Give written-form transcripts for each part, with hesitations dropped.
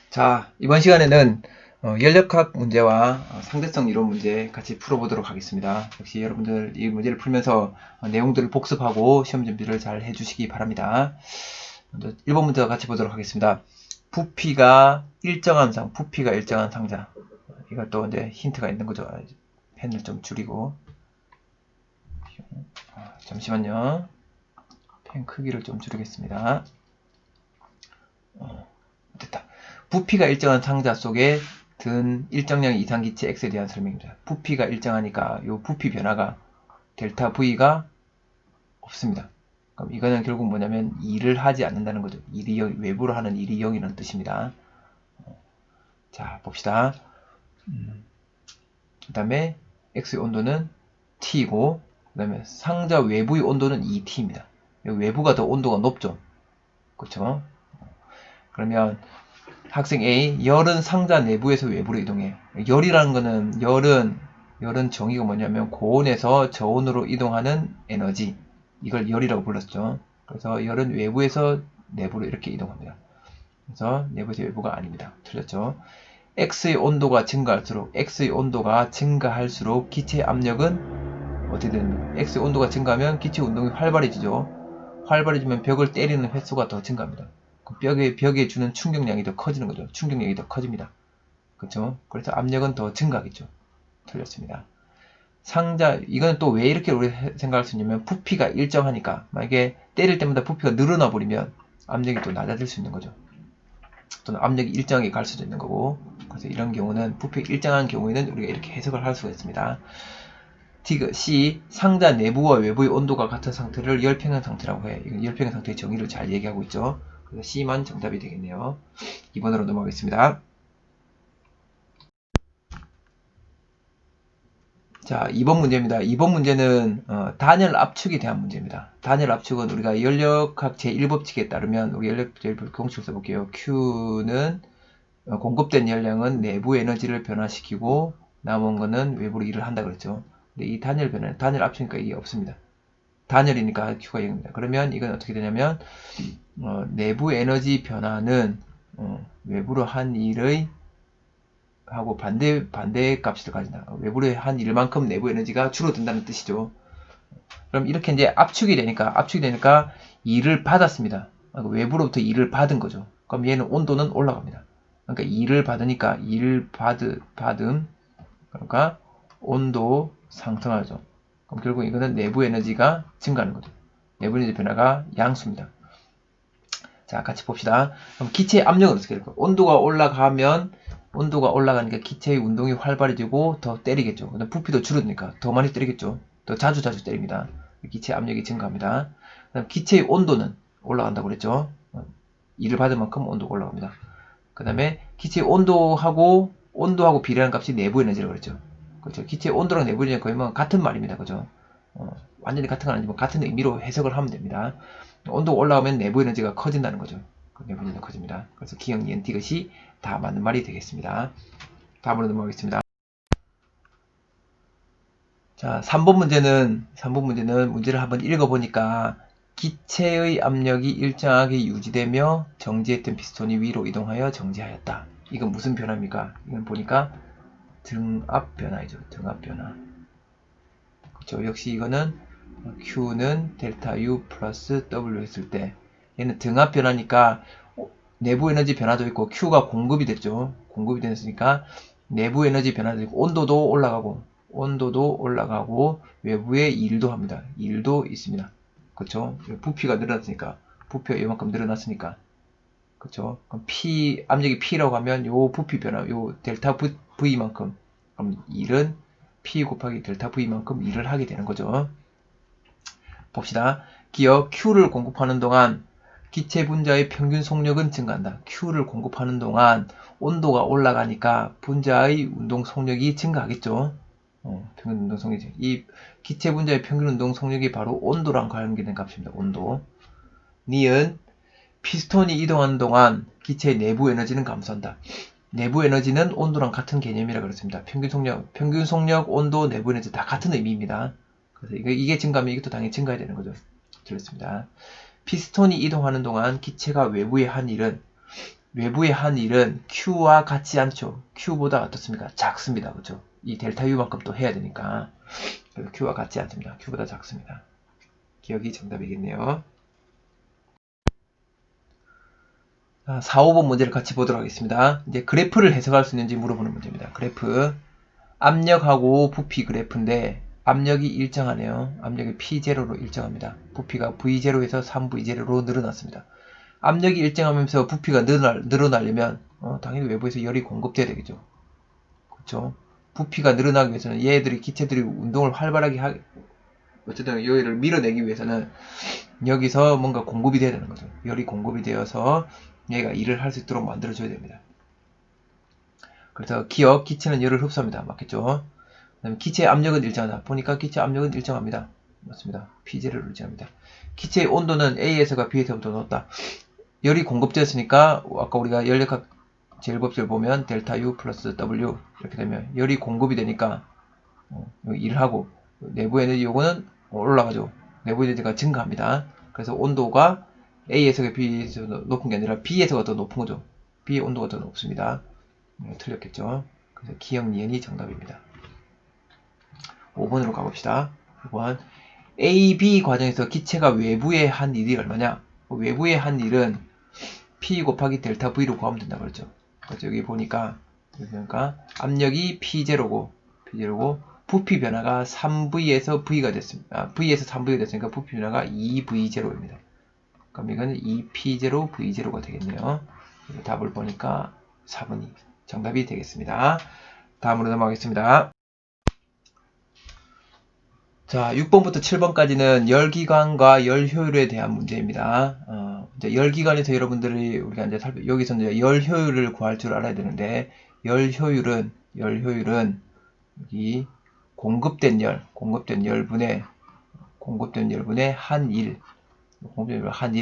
자, 이번 시간에는 연력학 문제와 상대성 이론 문제 같이 풀어보도록 하겠습니다. 역시 여러분들 이 문제를 풀면서 내용들을 복습하고 시험 준비를 잘 해주시기 바랍니다. 먼저 1번 문제 같이 보도록 하겠습니다. 부피가 일정한 상자. 이것도 이제 힌트가 있는 거죠. 펜을 좀 줄이고. 잠시만요. 펜 크기를 좀 줄이겠습니다. 됐다. 부피가 일정한 상자 속에 든 일정량 이상 기체 X에 대한 설명입니다. 부피가 일정하니까 이 부피 변화가 델타 V가 없습니다. 그럼 이거는 결국 뭐냐면 일을 하지 않는다는 거죠. 외부로 하는 일이 0이라는 뜻입니다. 자, 봅시다. 그 다음에 X의 온도는 T이고, 그 다음에 상자 외부의 온도는 2T입니다. 외부가 더 온도가 높죠. 그렇죠? 그러면 학생 A, 열은 상자 내부에서 외부로 이동해. 열이라는 거는, 열은 정의가 뭐냐면 고온에서 저온으로 이동하는 에너지. 이걸 열이라고 불렀죠. 그래서 열은 외부에서 내부로 이렇게 이동합니다. 그래서 내부에서 외부가 아닙니다. 틀렸죠. X의 온도가 증가할수록 기체 압력은 어떻게 됩니까? X의 온도가 증가하면 기체 운동이 활발해지죠. 활발해지면 벽을 때리는 횟수가 더 증가합니다. 벽에 주는 충격량이 더 커지는 거죠. 충격량이 더 커집니다. 그렇죠? 그래서 압력은 더 증가하겠죠. 틀렸습니다. 이거는 또 왜 이렇게 우리 생각할 수 있냐면, 부피가 일정하니까, 만약에 때릴 때마다 부피가 늘어나 버리면 압력이 또 낮아질 수 있는 거죠. 또는 압력이 일정하게 갈 수도 있는 거고, 그래서 이런 경우는, 부피가 일정한 경우에는 우리가 이렇게 해석을 할 수가 있습니다. C. 상자 내부와 외부의 온도가 같은 상태를 열평형 상태라고 해. 이건 열평형 상태의 정의를 잘 얘기하고 있죠. 그래서 C만 정답이 되겠네요. 2번으로 넘어가겠습니다. 자, 2번 문제입니다. 2번 문제는 단열 압축에 대한 문제입니다. 단열 압축은 우리가 연력학 제1법칙에 따르면, 우리 연력 제1법칙 공식을 써볼게요. Q는 공급된 열량은 내부 에너지를 변화시키고 남은 거는 외부로 일을 한다 그랬죠. 근데 이 단열 압축이니까 이게 없습니다. 단열이니까 Q가 0입니다. 그러면 이건 어떻게 되냐면, 내부 에너지 변화는 외부로 한 일의 하고 반대 값을 가진다. 외부로 한 일만큼 내부 에너지가 줄어든다는 뜻이죠. 그럼 이렇게 이제 압축이 되니까 일을 받았습니다. 외부로부터 일을 받은 거죠. 그럼 얘는 온도는 올라갑니다. 그러니까 일을 받으니까 받음, 그러니까 온도 상승하죠. 그럼 결국 이거는 내부 에너지가 증가하는 거죠. 내부 에너지 변화가 양수입니다. 자, 같이 봅시다. 그럼 기체의 압력은 어떻게 될까요? 온도가 올라가니까 기체의 운동이 활발해지고 더 때리겠죠. 부피도 줄어드니까 더 많이 때리겠죠. 더 자주 때립니다. 기체 압력이 증가합니다. 그다음 기체의 온도는 올라간다고 그랬죠. 일을 받은 만큼 온도가 올라갑니다. 그 다음에 기체의 온도하고 비례하는 값이 내부 에너지라고 그랬죠. 그렇죠. 기체의 온도랑 내부 에너지가 거의 뭐 같은 말입니다. 그죠? 완전히 같은 건 아니지만 같은 의미로 해석을 하면 됩니다. 온도가 올라가면 내부 에너지가 커진다는 거죠. 내부 에너지가 커집니다. 그래서 기억, 니은, 디귿이 다 맞는 말이 되겠습니다. 다음으로 넘어가겠습니다. 자, 3번 문제는 문제를 한번 읽어보니까, 기체의 압력이 일정하게 유지되며 정지했던 피스톤이 위로 이동하여 정지하였다. 이건 무슨 변화입니까? 이건 보니까 등압 변화이죠. 등압 변화. 그렇죠. 역시 이거는 Q는 델타 U 플러스 W 했을 때, 얘는 등압 변화니까 내부 에너지 변화도 있고 Q가 공급이 됐죠. 공급이 됐으니까 내부 에너지 변화도 있고 온도도 올라가고 외부의 일도 합니다. 일도 있습니다. 그렇죠? 부피가 늘어났으니까, 부피가 이만큼 늘어났으니까, 그렇죠? 그럼 압력이 P라고 하면 요 부피 변화, 요 델타 V만큼, 그럼 일은 P 곱하기 델타 V만큼 일을 하게 되는 거죠. 봅시다. 기억 Q를 공급하는 동안 기체 분자의 평균 속력은 증가한다. Q를 공급하는 동안 온도가 올라가니까 분자의 운동 속력이 증가하겠죠. 평균 운동 속력이. 이 기체 분자의 평균 운동 속력이 바로 온도랑 관계된 값입니다. 온도. 니은 피스톤이 이동하는 동안 기체의 내부 에너지는 감소한다. 내부 에너지는 온도랑 같은 개념이라 그랬습니다. 평균 속력, 온도, 내부 에너지 다 같은 의미입니다. 그래서 이게 증가하면 이것도 당연히 증가해야 되는 거죠. 틀렸습니다. 피스톤이 이동하는 동안 기체가 외부에 한 일은 외부의 한 일은 Q와 같지 않죠. Q보다 어떻습니까? 작습니다. 그죠? 이 델타 U만큼 또 해야 되니까. 그래서 Q와 같지 않습니다. Q보다 작습니다. 기억이 정답이겠네요. 4, 5번 문제를 같이 보도록 하겠습니다. 이제 그래프를 해석할 수 있는지 물어보는 문제입니다. 그래프. 압력하고 부피 그래프인데 압력이 일정하네요. 압력이 P0로 일정합니다. 부피가 V0에서 3V0로 늘어났습니다. 압력이 일정하면서 부피가 늘어나려면 당연히 외부에서 열이 공급돼야 되겠죠. 그렇죠? 부피가 늘어나기 위해서는 얘들이 기체들이 운동을 활발하게 어쨌든 여기를 밀어내기 위해서는 여기서 뭔가 공급이 돼야 되는 거죠. 열이 공급이 되어서 얘가 일을 할 수 있도록 만들어줘야 됩니다. 그래서 기체는 열을 흡수합니다. 맞겠죠? 그다음에 기체의 압력은 일정하다. 보니까 기체 압력은 일정합니다. 맞습니다. P0를 일정합니다. 기체의 온도는 A에서가 B에서부터 높다. 열이 공급되었으니까 아까 우리가 연력학 제일법칙을 보면 델타 U 플러스 W 이렇게 되면 열이 공급이 되니까 일을 하고 내부 에너지 요거는 올라가죠. 내부 에너지가 증가합니다. 그래서 온도가 A에서가 B에서 높은 게 아니라 B에서가 더 높은 거죠. B의 온도가 더 높습니다. 틀렸겠죠. 그래서 기억 니은이 정답입니다. 5번으로 가봅시다. 5번 A, B 과정에서 기체가 외부에 한 일이 얼마냐? 외부에 한 일은 P 곱하기 델타 V로 구하면 된다 그랬죠. 그래서 여기 보니까 압력이 P0고 부피 변화가 3V에서 V가 됐습니다. V에서 3V가 됐으니까 부피 변화가 2V0입니다. 그럼 이건 2P0 V0가 되겠네요. 답을 보니까 4번이 정답이 되겠습니다. 다음으로 넘어가겠습니다. 자, 6번부터 7번까지는 열기관과 열효율에 대한 문제입니다. 이제 열기관에서 여러분들이 우리가 이제 여기서 이제 열효율을 구할 줄 알아야 되는데 열효율은 여기 공급된 열분의 한일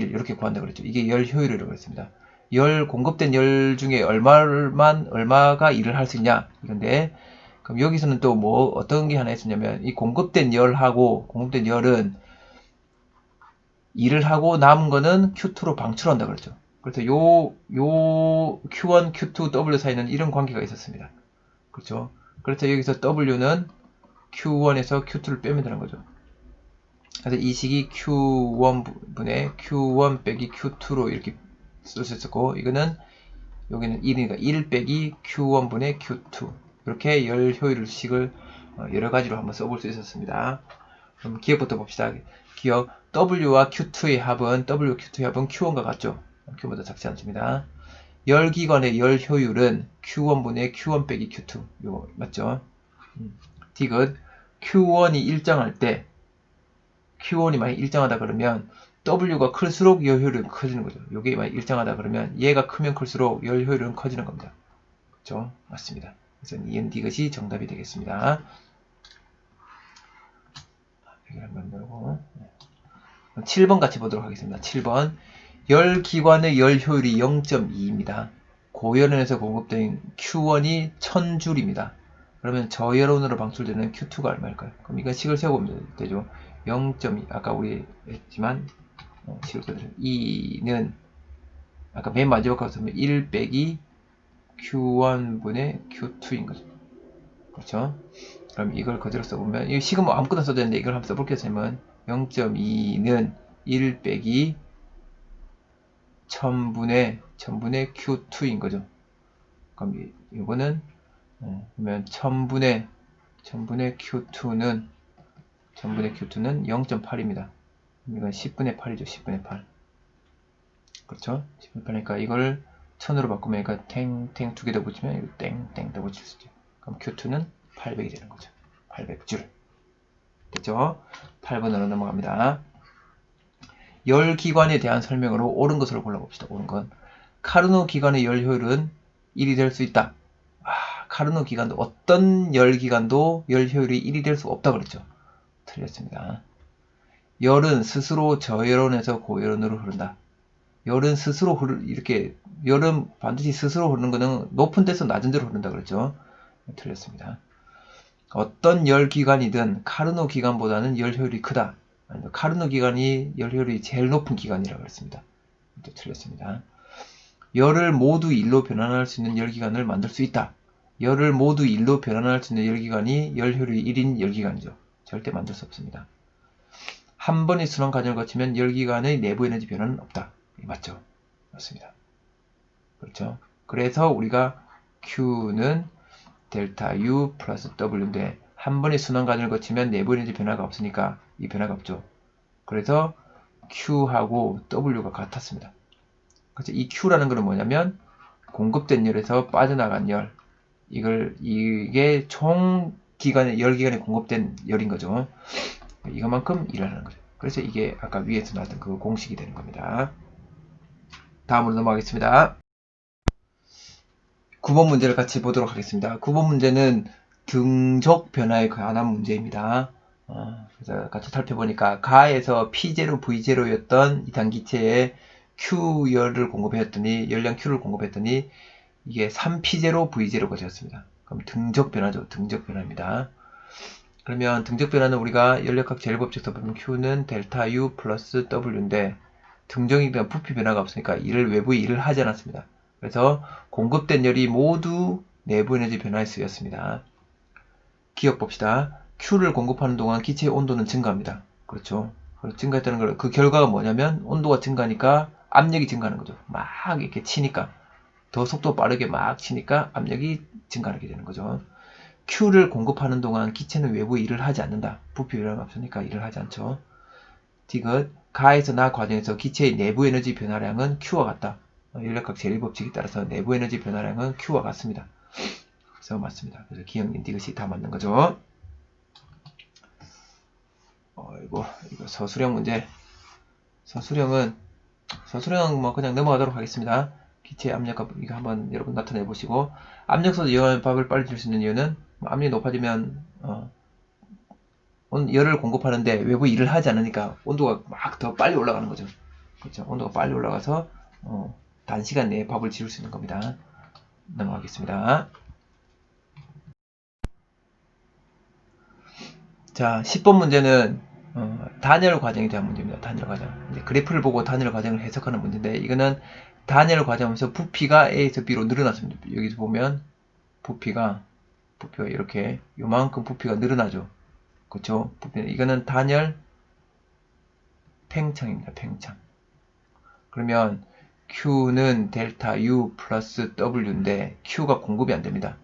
이렇게 구한다 그랬죠. 이게 열효율이라고 그랬습니다. 공급된 열 중에 얼마가 일을 할 수 있냐 이건데 그럼 여기서는 또 뭐 어떤 게 하나 있었냐면 이 공급된 열은 일을 하고 남은 거는 Q2로 방출한다 그랬죠. 그래서 요 Q1, Q2, W 사이는 이런 관계가 있었습니다. 그렇죠. 그래서 여기서 W는 Q1에서 Q2를 빼면 되는 거죠. 그래서 이 식이 Q1 빼기 Q2로 이렇게 쓸 수 있었고 이거는 여기는 1이니까 1 빼기 Q1분의 Q2 이렇게 열 효율식을 여러 가지로 한번 써볼 수 있었습니다. 그럼 기억부터 봅시다. 기억 W와 Q2의 합은 Q1과 같죠? Q보다 작지 않습니다. 열기관의 열 효율은 Q1분의 Q1 빼기 Q2 이거 맞죠? 디귿 Q1이 일정할 때 Q1이 만약 일정하다 그러면 W가 클수록 열 효율은 커지는 거죠. 이게 만약 일정하다 그러면 얘가 크면 클수록 열 효율은 커지는 겁니다. 그렇죠? 맞습니다. 그래서 이은 디귿이 정답이 되겠습니다. 여기 한번 열고 7번 같이 보도록 하겠습니다. 7번 열기관의 열 효율이 0.2입니다. 고열원에서 공급된 Q1이 1000줄입니다. 그러면 저열원으로 방출되는 Q2가 얼마일까요? 그럼 이건 식을 세워보면 되죠. 0.2 아까 우리 했지만 식을 세워보면 2는 아까 맨 마지막 거 쓰면 1 빼기 Q1분의 Q2인 거죠. 그렇죠? 그럼 이걸 그대로 써보면 이 식은 뭐 아무거나 써도 되는데 이걸 한번 써볼게요. 쌤은 0.2는 1 빼기 1000분의 Q2인 거죠. 그럼 이거는 그러면 1000분의 Q2는 0.8입니다. 이건 10분의 8이죠. 10분의 8. 그렇죠? 10분의 8이니까 이걸 1000으로 바꾸면 그러니까 탱탱 두 개 더 붙이면 이거 땡땡 더 붙일 수 있죠. 그럼 Q2는 800이 되는 거죠. 800줄. 됐죠? 8번으로 넘어갑니다. 열기관에 대한 설명으로 옳은 것으로 골라봅시다. 옳은 건. 카르노 기관의 열 효율은 1이 될 수 있다. 카르노 기관도 어떤 열기관도 열 효율이 1이 될 수 없다 그랬죠. 틀렸습니다. 열은 스스로 저열원에서 고열원으로 흐른다. 열은 반드시 스스로 흐르는 것은 높은 데서 낮은 데로 흐른다 그랬죠. 틀렸습니다. 어떤 열기관이든 카르노 기관보다는 열 효율이 크다. 아니면 카르노 기관이 열 효율이 제일 높은 기관이라고 그랬습니다. 또 틀렸습니다. 열을 모두 1로 변환할 수 있는 열기관을 만들 수 있다. 열을 모두 1로 변환할 수 있는 열기관이 열효율이 1인 열기관이죠. 절대 만들 수 없습니다. 한 번의 순환 과정을 거치면 열기관의 내부 에너지 변화는 없다. 맞죠? 맞습니다. 그렇죠? 그래서 우리가 Q는 델타 U 플러스 W인데 한 번의 순환 과정을 거치면 내부 에너지 변화가 없으니까 이 변화가 없죠. 그래서 Q하고 W가 같았습니다. 그래서 이 Q라는 것은 뭐냐면 공급된 열에서 빠져나간 열, 이게 총 기간에 열기간에 공급된 열인 거죠. 이것만큼 일하는 거죠. 그래서 이게 아까 위에서 나왔던 그 공식이 되는 겁니다. 다음으로 넘어가겠습니다. 9번 문제를 같이 보도록 하겠습니다. 9번 문제는 등적 변화에 관한 문제입니다. 그래서 같이 살펴보니까 가에서 P0, V0였던 이단 기체에 Q열을 공급했더니 열량 Q를 공급했더니 이게 3P0, V0가 되었습니다. 그럼 등적 변화죠. 등적 변화입니다. 그러면 등적 변화는 우리가 연력학 제일법칙에서 보면 Q는 델타 U 플러스 W인데 등적에 대한 부피 변화가 없으니까 외부에 일을 하지 않았습니다. 그래서 공급된 열이 모두 내부 에너지 변화에 쓰였습니다. 기억 봅시다. Q를 공급하는 동안 기체의 온도는 증가합니다. 그렇죠. 증가했다는 걸 그 결과가 뭐냐면 온도가 증가하니까 압력이 증가하는 거죠. 막 이렇게 치니까 더 속도 빠르게 막 치니까 압력이 증가하게 되는 거죠. Q를 공급하는 동안 기체는 외부 일을 하지 않는다. 부피 변화가 없으니까 일을 하지 않죠. 디귿 가에서 나 과정에서 기체의 내부 에너지 변화량은 Q와 같다. 연력학 제1법칙에 따라서 내부 에너지 변화량은 Q와 같습니다. 그래서 맞습니다. 그래서 기억님 디귿이 다 맞는 거죠. 이거 서술형 문제. 서술형은 뭐 그냥 넘어가도록 하겠습니다. 기체 압력값 이거 한번 여러분 나타내 보시고 압력소도 열밥을 빨리 줄 수 있는 이유는 압력이 높아지면 열을 공급하는데 외부 일을 하지 않으니까 온도가 막 더 빨리 올라가는 거죠. 그렇죠? 온도가 빨리 올라가서 단시간 내에 밥을 지을 수 있는 겁니다. 넘어가겠습니다. 자, 10번 문제는 단열 과정에 대한 문제입니다. 단열 과정. 이제 그래프를 보고 단열 과정을 해석하는 문제인데 이거는 단열 과정에서 부피가 A에서 B로 늘어났습니다. 여기서 보면 부피가 이렇게 요만큼 부피가 늘어나죠. 그렇죠? 이거는 단열 팽창입니다. 팽창. 그러면 Q는 델타 U 플러스 W인데 Q가 공급이 안 됩니다.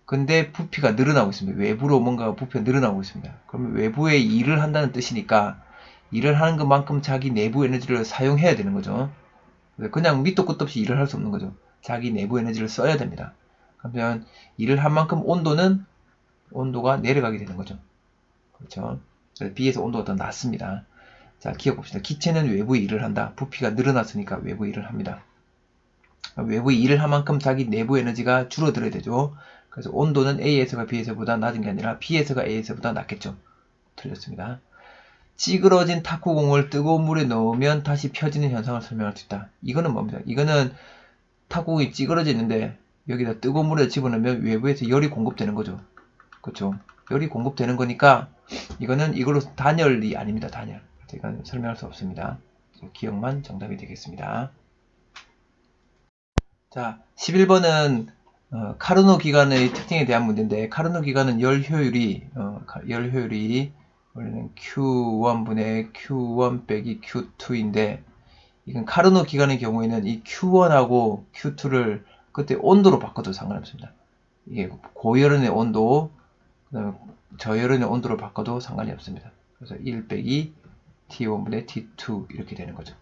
근데 부피가 늘어나고 있습니다. 외부로 뭔가 부피가 늘어나고 있습니다. 그러면 외부에 일을 한다는 뜻이니까 일을 하는 것만큼 자기 내부 에너지를 사용해야 되는 거죠. 그냥 밑도 끝도 없이 일을 할 수 없는 거죠. 자기 내부 에너지를 써야 됩니다. 그러면 일을 한 만큼 온도가 내려가게 되는 거죠. 그렇죠. 그래서 B에서 온도가 더 낮습니다. 자, 기억 봅시다. 기체는 외부 일을 한다. 부피가 늘어났으니까 외부 일을 합니다. 외부 일을 한 만큼 자기 내부 에너지가 줄어들어야 되죠. 그래서 온도는 A에서가 B에서보다 낮은 게 아니라 B에서가 A에서보다 낮겠죠. 틀렸습니다. 찌그러진 탁구공을 뜨거운 물에 넣으면 다시 펴지는 현상을 설명할 수 있다. 이거는 뭡니까? 이거는 탁구공이 찌그러져 있는데 여기다 뜨거운 물에 집어넣으면 외부에서 열이 공급되는 거죠. 그렇죠? 열이 공급되는 거니까 이거는 이걸로 단열이 아닙니다. 단열. 이건 설명할 수 없습니다. 기억만 정답이 되겠습니다. 자, 11번은 카르노 기관의 특징에 대한 문제인데 카르노 기관은 열 효율이 원래는 Q1분의 Q1 빼기 Q2인데 이건 카르노 기관의 경우에는 이 Q1하고 Q2를 그때 온도로 바꿔도 상관없습니다. 이게 고열연의 온도, 그다음에 저열연의 온도로 바꿔도 상관이 없습니다. 그래서 1 빼기 T1분의 T2 이렇게 되는 거죠.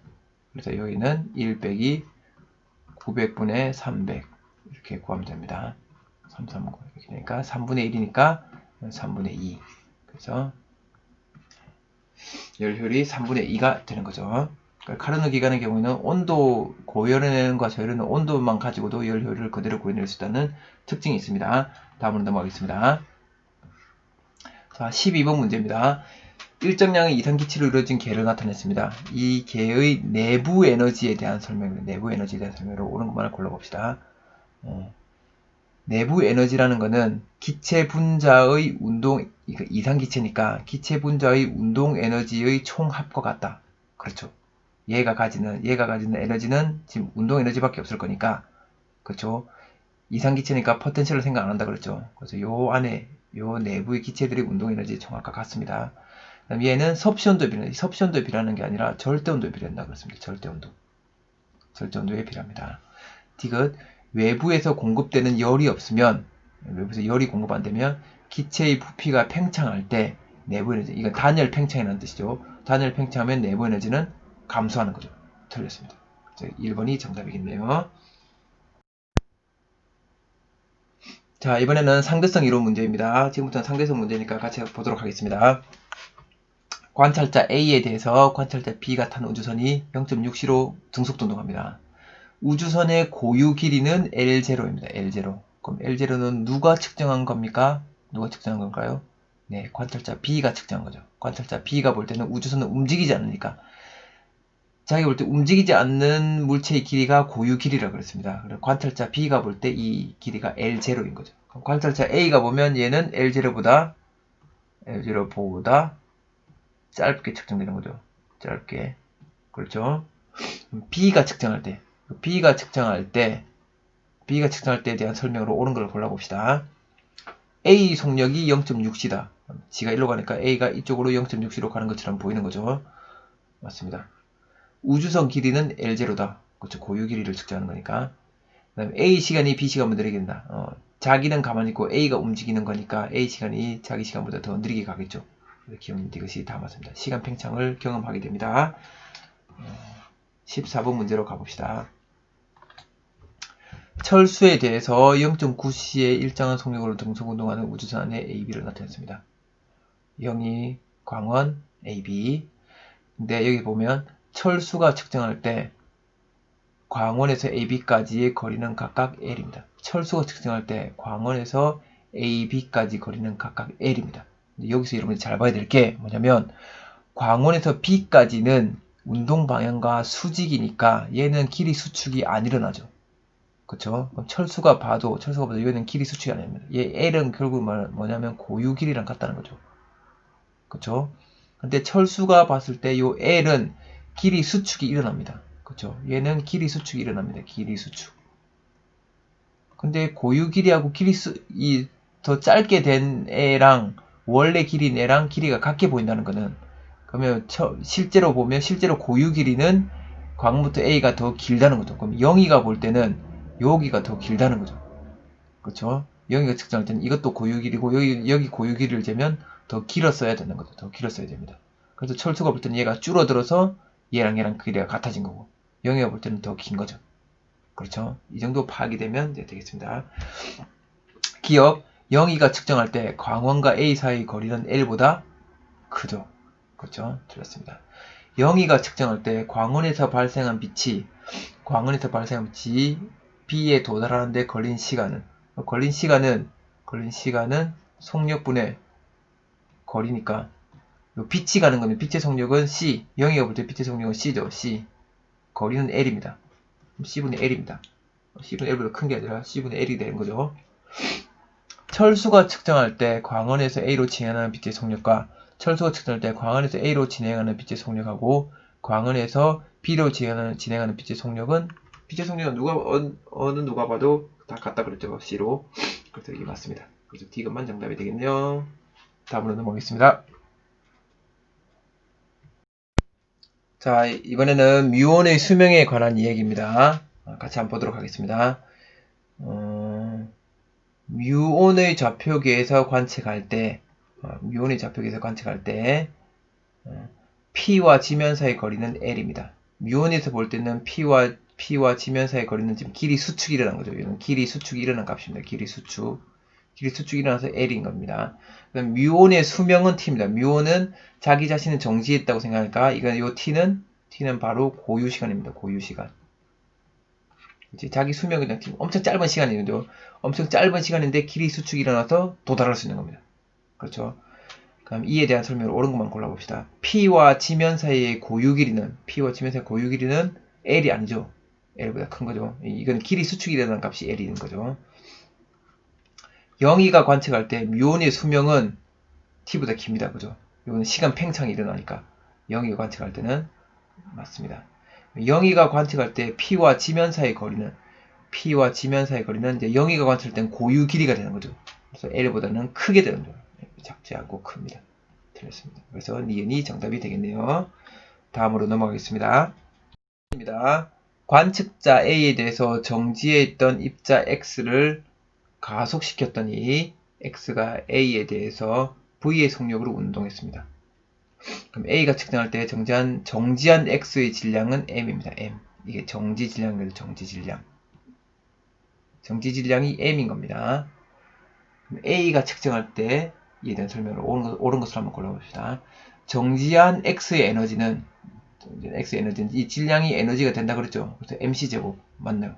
그래서 여기는 1 빼기 900분의 300 이렇게 구하면 됩니다. 339 이렇게 되니까 3분의 1이니까 3분의 2 그래서 열효율이 3분의 2가 되는 거죠. 그러니까 카르노 기관의 경우에는 온도, 고열연과 저열연의 온도만 가지고도 열효율을 그대로 구해낼 수 있다는 특징이 있습니다. 다음으로 넘어가겠습니다. 자, 12번 문제입니다. 일정량의 이산기체로 이루어진 계를 나타냈습니다. 이 계의 내부 에너지에 대한 설명입니다. 내부 에너지에 대한 설명으로 옳은 것만을 골라봅시다. 내부 에너지라는 것은 기체 분자의 운동, 이산기체니까 기체 분자의 운동 에너지의 총합과 같다. 그렇죠. 얘가 가지는 에너지는 지금 운동 에너지밖에 없을 거니까, 그렇죠? 이상기체니까 포텐셜을 생각 안 한다 그랬죠. 그래서 요 안에 요 내부의 기체들이 운동 에너지 총합과 같습니다. 그럼 얘는 섭시온도에 비례, 섭시온도에 비례하는 게 아니라 절대온도에 비례한다 그랬습니다. 절대온도에 비례합니다. 디귿, 외부에서 공급되는 열이 없으면, 외부에서 열이 공급 안 되면 기체의 부피가 팽창할 때 내부 에너지, 이건 단열 팽창이라는 뜻이죠. 단열 팽창하면 내부 에너지는 감소하는 거죠. 틀렸습니다. 1번이 정답이겠네요. 자, 이번에는 상대성 이론 문제입니다. 지금부터는 상대성 문제니까 같이 보도록 하겠습니다. 관찰자 A에 대해서 관찰자 B가 탄 우주선이 0.6시로 등속운동합니다. 우주선의 고유 길이는 L0입니다. L0. 그럼 L0는 누가 측정한 겁니까? 누가 측정한 건가요? 네, 관찰자 B가 측정한 거죠. 관찰자 B가 볼 때는 우주선은 움직이지 않으니까, 자기가 볼 때 움직이지 않는 물체의 길이가 고유 길이라고 그랬습니다. 그래서 관찰자 B가 볼 때 이 길이가 L0인 거죠. 그럼 관찰자 A가 보면 얘는 L0보다 짧게 측정되는 거죠. 짧게. 그렇죠? B가 측정할 때에 대한 설명으로 옳은 걸 골라봅시다. A 속력이 0.6c다. G가 일로 가니까 A가 이쪽으로 0.6c로 가는 것처럼 보이는 거죠. 맞습니다. 우주선 길이는 L0다. 그렇죠. 고유 길이를 측정하는 거니까. 그다음에 A 시간이 B 시간보다 느리게 된다. 자기는 가만히 있고 A가 움직이는 거니까 A 시간이 자기 시간보다 더 느리게 가겠죠. 기억님 이것이 다 맞습니다. 시간 팽창을 경험하게 됩니다. 14번 문제로 가봅시다. 철수에 대해서 0.9c의 일정한 속력으로 등속운동하는 우주선 안에 AB를 나타냈습니다. 영희, 광원, AB. 근데 여기 보면 철수가 측정할 때 광원에서 AB까지의 거리는 각각 L입니다. 철수가 측정할 때 광원에서 AB까지 거리는 각각 L입니다. 여기서 여러분이 잘 봐야 될 게 뭐냐면, 광원에서 B까지는 운동 방향과 수직이니까 얘는 길이 수축이 안 일어나죠. 그쵸? 그럼 철수가 봐도 얘는 길이 수축이 안 일어납니다. 얘 L은 결국 뭐냐면 고유 길이랑 같다는 거죠. 그쵸? 근데 철수가 봤을 때 요 L은 길이 수축이 일어납니다. 그쵸? 얘는 길이 수축이 일어납니다. 길이 수축. 근데 고유 길이하고 더 짧게 된 애랑 원래 길이인 애랑 길이가 같게 보인다는 거는, 그러면 실제로 고유 길이는 광부터 A가 더 길다는 거죠. 그럼 영희가 볼 때는 여기가 더 길다는 거죠. 그렇죠? 영희가 측정할 때는 이것도 고유 길이고 여기 고유 길이를 재면 더 길었어야 되는 거죠. 더 길었어야 됩니다. 그래서 철수가 볼 때는 얘가 줄어들어서 얘랑 길이가 같아진 거고, 영희가 볼 때는 더 긴 거죠. 그렇죠? 이 정도 파악이 되면 이제 되겠습니다. 기억, 영희가 측정할 때 광원과 A 사이의 거리는 L보다 크죠. 그렇죠? 틀렸습니다. 영희가 측정할 때 광원에서 발생한 빛이 B에 도달하는데 걸린 시간은 속력분의 거리니까, 빛이 가는 거는 빛의 속력은 C, 영희가 볼 때 빛의 속력은 C죠. C. 거리는 L입니다. C분의 L입니다. C분의 L보다 큰 게 아니라 C분의 L이 되는 거죠. 철수가 측정할 때 광원에서 A로 진행하는 빛의 속력과 철수가 측정할 때 광원에서 A로 진행하는 빛의 속력하고 광원에서 B로 진행하는 빛의 속력은 누가 봐도 다 같다 그랬죠. C로. 그래서 이게 맞습니다. 그래서 D것만 정답이 되겠네요. 다음으로 넘어가겠습니다. 자, 이번에는 뮤온의 수명에 관한 이야기입니다. 같이 한번 보도록 하겠습니다. 뮤온의 좌표계에서 관측할 때, P와 지면 사이의 거리는 L입니다. 뮤온에서 볼 때는 P와 지면 사이의 거리는 지금 길이 수축이 일어난 거죠. 이건 길이 수축이 일어난 값입니다. 길이 수축이 일어나서 L인 겁니다. 그럼 뮤온의 수명은 T입니다. 뮤온은 자기 자신은 정지했다고 생각하니까 이건 요 T는 바로 고유 시간입니다. 고유 시간. 자기 수명은 그냥 엄청 짧은 시간이거든요. 엄청 짧은 시간인데 길이 수축이 일어나서 도달할 수 있는 겁니다. 그렇죠? 그럼 이에 대한 설명을 옳은 것만 골라봅시다. P와 지면 사이의 고유 길이는 L이 아니죠. L보다 큰 거죠. 이건 길이 수축이 일어나는 값이 L인 거죠. 영희가 관측할 때 뮤온의 수명은 T보다 깁니다. 그죠? 이거는 시간 팽창이 일어나니까 영희가 관측할 때는 맞습니다. 영희가 관측할 때 P와 지면 사이의 거리는 이제 영희가 관측할 땐 고유 길이가 되는 거죠. 그래서 L보다는 크게 되는 거예요. 작지 않고 큽니다. 틀렸습니다. 그래서 니은이 정답이 되겠네요. 다음으로 넘어가겠습니다. 관측자 A에 대해서 정지해 있던 입자 X를 가속시켰더니 X가 A에 대해서 V의 속력으로 운동했습니다. 그럼 A가 측정할 때 정지한 X의 질량은 M입니다. M. 이게 정지 질량이거든요. 정지 질량. 정지 질량이 M인 겁니다. 그럼 A가 측정할 때 이에 대한 설명을 옳은 것으로 한번 골라봅시다. 정지한 X의 에너지는 이 질량이 에너지가 된다 그랬죠. 그래서 mc제곱 맞나요?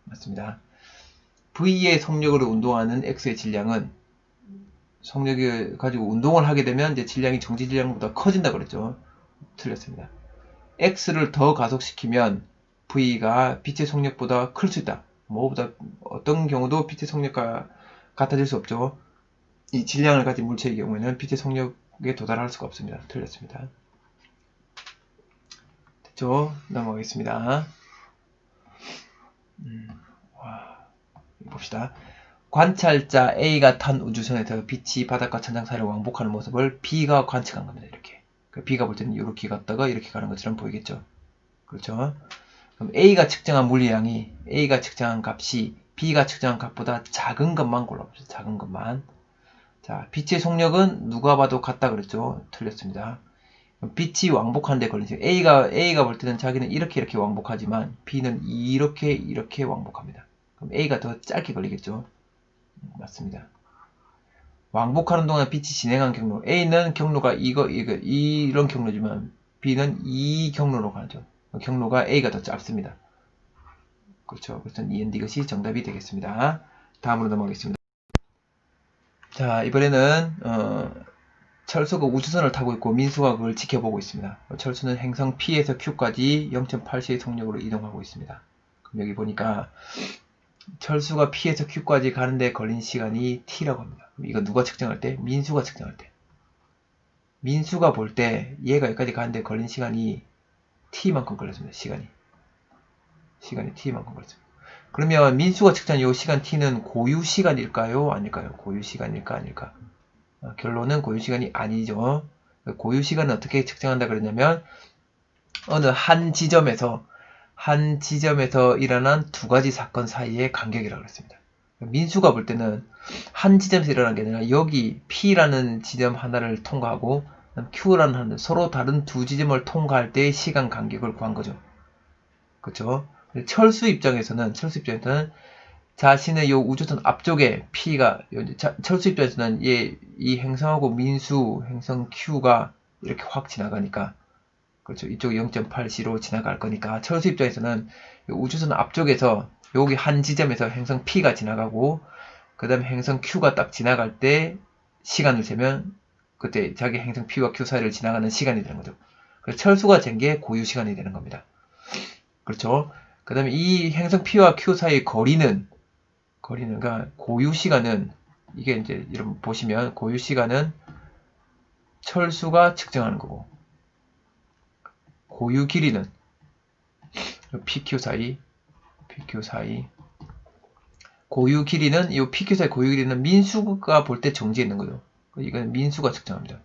맞습니다. V의 속력으로 운동하는 X의 질량은 속력을 가지고 운동을 하게 되면 이제 질량이 정지 질량보다 커진다 그랬죠. 틀렸습니다. X를 더 가속시키면 V가 빛의 속력보다 클 수 있다. 어떤 경우도 빛의 속력과 같아질 수 없죠. 이 질량을 가진 물체의 경우에는 빛의 속력에 도달할 수가 없습니다. 틀렸습니다. 됐죠? 넘어가겠습니다. 봅시다. 관찰자 A가 탄 우주선에서 빛이 바닥과 천장 사이를 왕복하는 모습을 B가 관측한 겁니다. 이렇게. B가 볼 때는 이렇게 갔다가 이렇게 가는 것처럼 보이겠죠. 그렇죠? 그럼 A가 측정한 물리량이 A가 측정한 값이 B가 측정한 값보다 작은 것만 골라봅시다. 작은 것만. 자, 빛의 속력은 누가 봐도 같다 그랬죠. 틀렸습니다. 빛이 왕복하는데 걸린 시간. A가 볼 때는 자기는 이렇게 왕복하지만 B는 이렇게 왕복합니다. 그럼 A가 더 짧게 걸리겠죠. 맞습니다. 왕복하는 동안 빛이 진행한 경로. A는 경로가 이런 경로지만 B는 이 경로로 가죠. 경로가 A가 더 짧습니다. 그렇죠. 그래서 이것이 정답이 되겠습니다. 다음으로 넘어가겠습니다. 자, 이번에는 철수가 우주선을 타고 있고 민수가 그걸 지켜보고 있습니다. 철수는 행성 P에서 Q까지 0.8시의 속력으로 이동하고 있습니다. 그럼 여기 보니까 철수가 P에서 Q까지 가는데 걸린 시간이 T라고 합니다. 그럼 이거 누가 측정할 때? 민수가 측정할 때. 민수가 볼 때 얘가 여기까지 가는데 걸린 시간이 T만큼 걸렸습니다. 시간이 T만큼 걸렸습니다. 그러면 민수가 측정한 이 시간 T는 고유 시간일까요? 아닐까요? 고유 시간일까? 아닐까? 결론은 고유 시간이 아니죠. 고유 시간은 어떻게 측정한다 그랬냐면 어느 한 지점에서 일어난 두 가지 사건 사이의 간격이라고 했습니다. 민수가 볼 때는 한 지점에서 일어난 게 아니라 여기 P라는 지점 하나를 통과하고 Q라는 서로 다른 두 지점을 통과할 때의 시간 간격을 구한 거죠. 그렇죠? 철수 입장에서는 자신의 이 우주선 앞쪽에 P가 철수 입장에서는 이 행성하고 민수 행성 Q가 이렇게 확 지나가니까 그렇죠. 이쪽 0.8C로 지나갈 거니까 철수 입장에서는 우주선 앞쪽에서 여기 한 지점에서 행성 P가 지나가고 그 다음에 행성 Q가 딱 지나갈 때 시간을 재면 그때 자기 행성 P와 Q 사이를 지나가는 시간이 되는 거죠. 그래서 철수가 잰 게 고유 시간이 되는 겁니다. 그렇죠. 그 다음에 이 행성 P와 Q 사이의 거리는 그러니까 고유 시간은 이게 이제 여러분 보시면 고유 시간은 철수가 측정하는 거고 고유 길이는 PQ 사이 고유 길이는 이 PQ 사이 고유 길이는 민수가 볼 때 정지해 있는 거죠. 이건 민수가 측정합니다.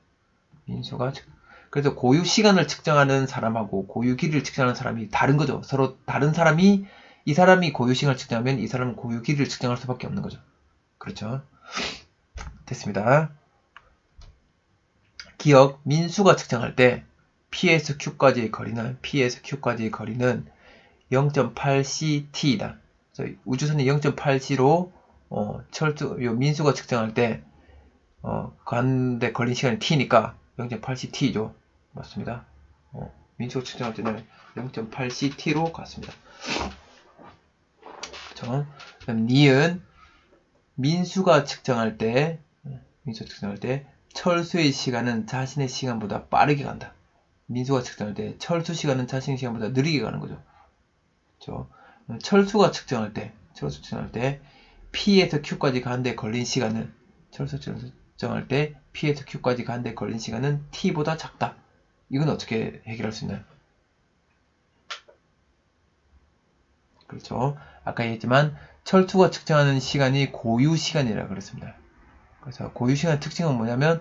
그래서 고유 시간을 측정하는 사람하고 고유 길이를 측정하는 사람이 다른 거죠. 서로 다른 사람이 이 사람이 고유 시간을 측정하면 이 사람은 고유 길이를 측정할 수밖에 없는 거죠. 그렇죠. 됐습니다. 기억, 민수가 측정할 때 P에서 Q까지의 거리는 0.8ct이다. 우주선이 0.8c로 민수가 측정할 때 가는데 걸린 시간이 t니까 0.8ct죠. 맞습니다. 민수가 측정할 때는 0.8ct로 갔습니다. 그렇죠? 그럼 니은 민수가 측정할 때 철수의 시간은 자신의 시간보다 빠르게 간다. 민수가 측정할 때 철수 시간은 자신의 시간보다 느리게 가는 거죠. 그렇죠? 철수 측정할 때 P에서 Q까지 가는데 걸린 시간은 철수 측정할 때 P에서 Q까지 가는데 걸린 시간은 T보다 작다. 이건 어떻게 해결할 수 있나요? 그렇죠. 아까 얘기했지만 철수가 측정하는 시간이 고유 시간이라고 그랬습니다. 그래서 고유 시간의 특징은 뭐냐면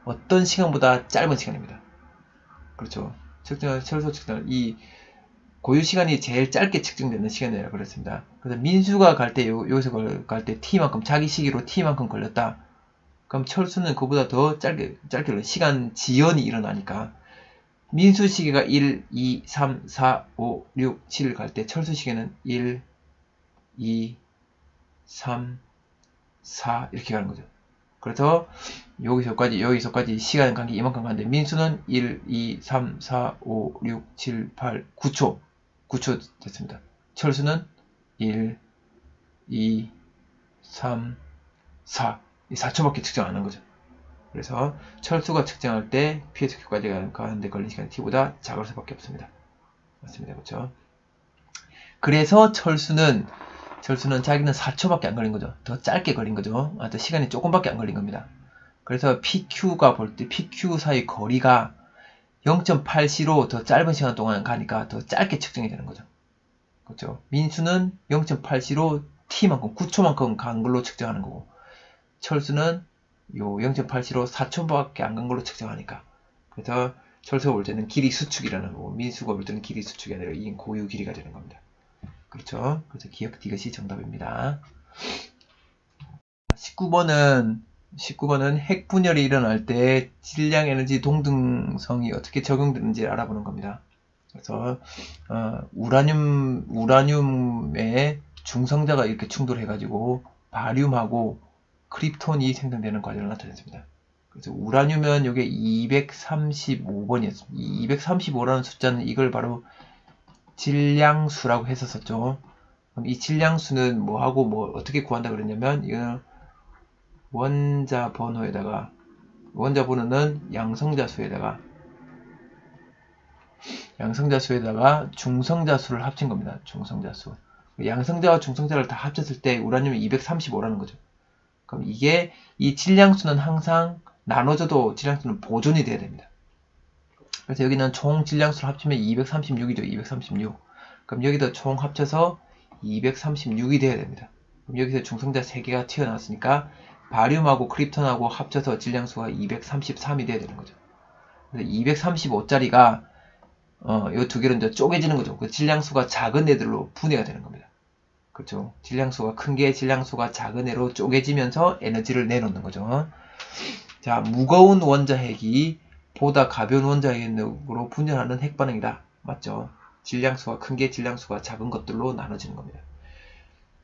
어떤 시간보다 짧은 시간입니다. 그렇죠. 철수 측정 이 고유 시간이 제일 짧게 측정되는 시간이라고 그랬습니다. 그래서 민수가 갈 때 여기서 갈 때 t만큼 자기 시기로 t만큼 걸렸다. 그럼 철수는 그보다 더 짧게 걸려. 시간 지연이 일어나니까 민수 시계가 1, 2, 3, 4, 5, 6, 7 갈 때 철수 시계는 1, 2, 3, 4 이렇게 가는 거죠. 그래서 여기서까지 시간 간격이 이만큼 가는데 민수는 1, 2, 3, 4, 5, 6, 7, 8, 9초 9초 됐습니다. 철수는 1, 2, 3, 4 이 4초밖에 측정 안 한 거죠. 그래서 철수가 측정할 때 PSQ까지 가는데 걸린 시간이 T보다 작을 수밖에 없습니다. 맞습니다. 그렇죠? 그래서 철수는 자기는 4초밖에 안 걸린 거죠. 더 짧게 걸린 거죠. 더 시간이 조금밖에 안 걸린 겁니다. 그래서 PQ가 볼 때 PQ 사이 거리가 0.8C로 더 짧은 시간 동안 가니까 더 짧게 측정이 되는 거죠. 그렇죠? 민수는 0.8C로 T만큼 9초만큼 간 걸로 측정하는 거고 철수는 요 0.8C로 4초밖에 안 간 걸로 측정하니까 그래서 철수가 볼 때는 길이 수축이라는 거고 민수가 볼 때는 길이 수축이 아니라 이 고유 길이가 되는 겁니다. 그렇죠? 그래서 기억 이것이 정답입니다. 19번은 핵 분열이 일어날 때 질량 에너지 동등성이 어떻게 적용되는지 알아보는 겁니다. 그래서 우라늄의 중성자가 이렇게 충돌해가지고 바륨하고 크립톤이 생성되는 과정을 나타냈습니다. 그래서 우라늄은 이게 235번이었습니다. 235라는 숫자는 이걸 바로 질량수라고 했었죠. 그럼 이 질량수는 뭐하고 어떻게 구한다 그랬냐면 이거는 원자 번호는 양성자수에다가 중성자수를 합친 겁니다. 중성자수. 양성자와 중성자를 다 합쳤을 때 우라늄이 235라는 거죠. 그럼 이 질량수는 항상 나눠져도 질량수는 보존이 돼야 됩니다. 그래서 여기는 총 질량수를 합치면 236이죠. 236. 그럼 여기도 총 합쳐서 236이 돼야 됩니다. 그럼 여기서 중성자 3개가 튀어나왔으니까 바륨하고 크립톤하고 합쳐서 질량수가 233이 돼야 되는 거죠. 그래서 235짜리가 이 두 개로 이제 쪼개지는 거죠. 그 질량수가 작은 애들로 분해가 되는 겁니다. 그렇죠. 질량수가 큰 게 질량수가 작은 애로 쪼개지면서 에너지를 내놓는 거죠. 자, 무거운 원자핵이 보다 가벼운 원자핵으로 분열하는 핵반응이다. 맞죠? 질량수가 큰 게 질량수가 작은 것들로 나눠지는 겁니다.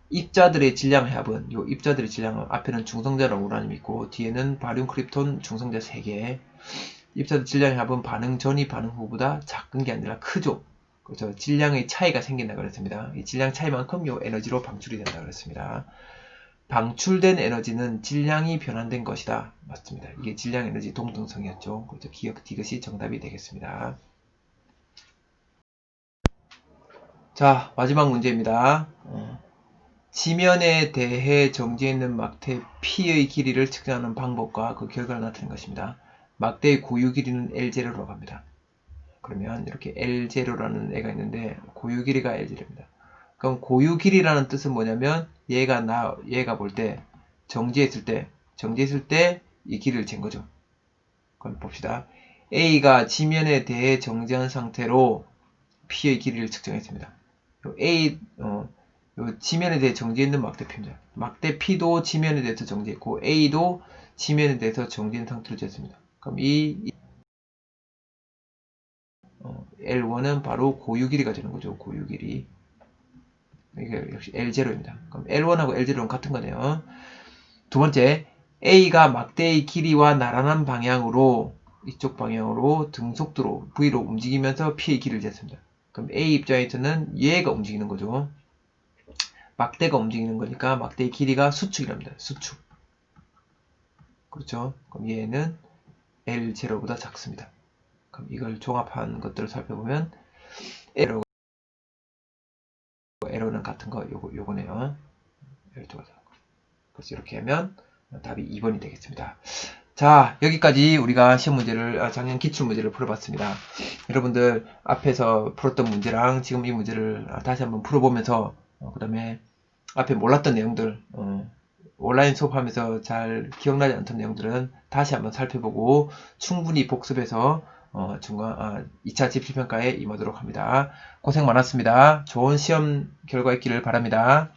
입자들의 질량 합은 요 입자들의 질량은 앞에는 중성자랑 우라늄이 있고 뒤에는 바륨, 크립톤, 중성자 3개. 입자들 질량의 합은 반응 전이 반응 후보다 작은 게 아니라 크죠. 그래서 질량의 차이가 생긴다 그랬습니다. 이 질량 차이만큼 요 에너지로 방출이 된다 그랬습니다. 방출된 에너지는 질량이 변환된 것이다. 맞습니다. 이게 질량 에너지 동등성이었죠. 그래서 기억 이것이 정답이 되겠습니다. 자, 마지막 문제입니다. 지면에 대해 정지해 있는 막대 P의 길이를 측정하는 방법과 그 결과를 나타낸 것입니다. 막대의 고유 길이는 L0라고 합니다. 그러면 이렇게 L0라는 애가 있는데 고유 길이가 L0입니다. 그럼 고유 길이라는 뜻은 뭐냐면 얘가 볼 때 정지했을 때 이 길이를 잰 거죠. 그럼 봅시다. A가 지면에 대해 정지한 상태로 P의 길이를 측정했습니다. 요 지면에 대해 정지했는 막대 P입니다. 막대 P도 지면에 대해서 정지했고 A도 지면에 대해서 정지한 상태로 쟀습니다. 그럼 L1은 바로 고유 길이가 되는 거죠. 고유 길이. 이게 역시 L0입니다. 그럼 L1하고 L0는 같은 거네요. 두 번째, A가 막대의 길이와 나란한 방향으로 이쪽 방향으로 등속도로 V로 움직이면서 P의 길이를 쟀습니다. 그럼 A 입장에서는 얘가 움직이는 거죠. 막대가 움직이는 거니까 막대의 길이가 수축이랍니다. 수축. 그렇죠? 그럼 얘는 L0보다 작습니다. 그럼 이걸 종합한 것들을 살펴보면 L는 같은 거 요거네요. L2가 작은 거. 그래서 이렇게 하면 답이 2번이 되겠습니다. 자, 여기까지 우리가 시험 문제를, 작년 기출 문제를 풀어봤습니다. 여러분들 앞에서 풀었던 문제랑 지금 이 문제를 다시 한번 풀어보면서, 그 다음에 앞에 몰랐던 내용들, 온라인 수업하면서 잘 기억나지 않던 내용들은 다시 한번 살펴보고 충분히 복습해서 2차 집필평가에 임하도록 합니다. 고생 많았습니다. 좋은 시험 결과 있기를 바랍니다.